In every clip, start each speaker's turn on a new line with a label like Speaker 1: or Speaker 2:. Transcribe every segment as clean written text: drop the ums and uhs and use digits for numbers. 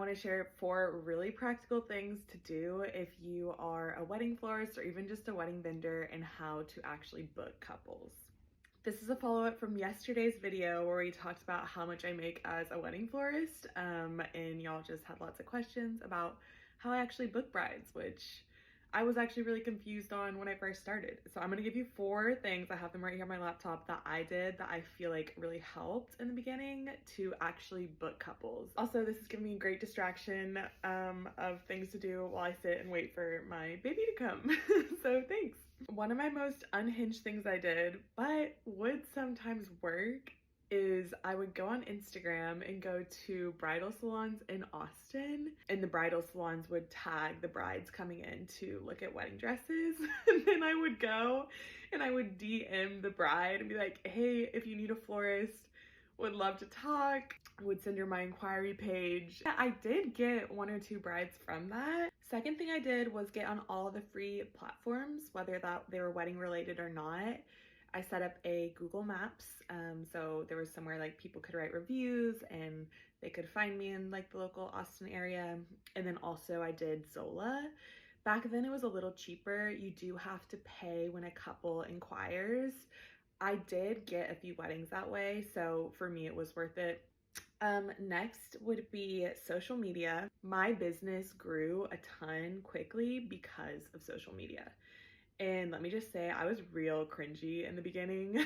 Speaker 1: want to share 4 really practical things to do if you are a wedding florist or even just a wedding vendor, and how to actually book couples. This is a follow-up from yesterday's video where we talked about how much I make as a wedding florist, and y'all just had lots of questions about how I actually book brides, which I was actually really confused on when I first started. So I'm gonna give you 4 things, I have them right here on my laptop, that I did that I feel like really helped in the beginning to actually book couples. Also, this is giving me a great distraction of things to do while I sit and wait for my baby to come. So thanks. One of my most unhinged things I did, but would sometimes work, is I would go on Instagram and go to bridal salons in Austin, and the bridal salons would tag the brides coming in to look at wedding dresses. And then I would go and I would DM the bride and be like, hey, if you need a florist, would love to talk. Would send her my inquiry page. I did get 1 or 2 brides from that. Second thing I did was get on all the free platforms, whether that they were wedding related or not. I set up a Google Maps, so there was somewhere like people could write reviews and they could find me in like the local Austin area. And then also I did Zola. Back then it was a little cheaper. You do have to pay when a couple inquires. I did get a few weddings that way, so for me it was worth it. Next would be social media. My business grew a ton quickly because of social media. And let me just say, I was real cringy in the beginning.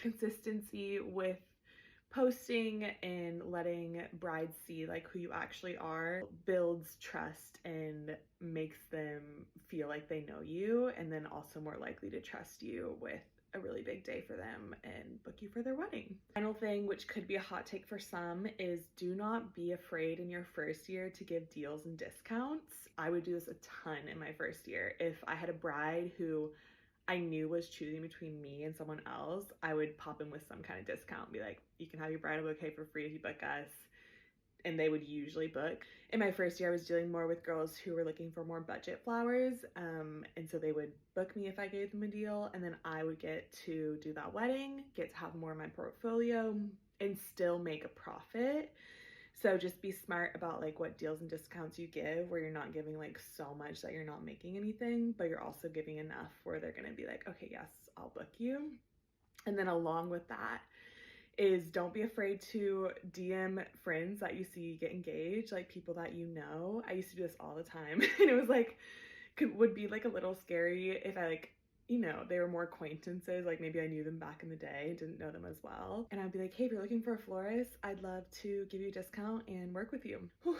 Speaker 1: Consistency with posting and letting brides see like who you actually are builds trust and makes them feel like they know you, and then also more likely to trust you with a really big day for them and book you for their wedding. Final thing, which could be a hot take for some, is do not be afraid in your first year to give deals and discounts. I would do this a ton in my first year. If I had a bride who I knew was choosing between me and someone else, I would pop in with some kind of discount, be like, you can have your bridal bouquet for free if you book us. And they would usually book. In my first year, I was dealing more with girls who were looking for more budget flowers. And so they would book me if I gave them a deal, and then I would get to do that wedding, get to have more in my portfolio, and still make a profit. So just be smart about like what deals and discounts you give, where you're not giving like so much that you're not making anything, but you're also giving enough where they're gonna be like, okay, yes, I'll book you. And then along with that is don't be afraid to DM friends that you see get engaged, like people that you know. I used to do this all the time and it was like, would be like a little scary if I like, you know, they were more acquaintances, like maybe I knew them back in the day and didn't know them as well. And I'd be like, hey, if you're looking for a florist, I'd love to give you a discount and work with you. Whew,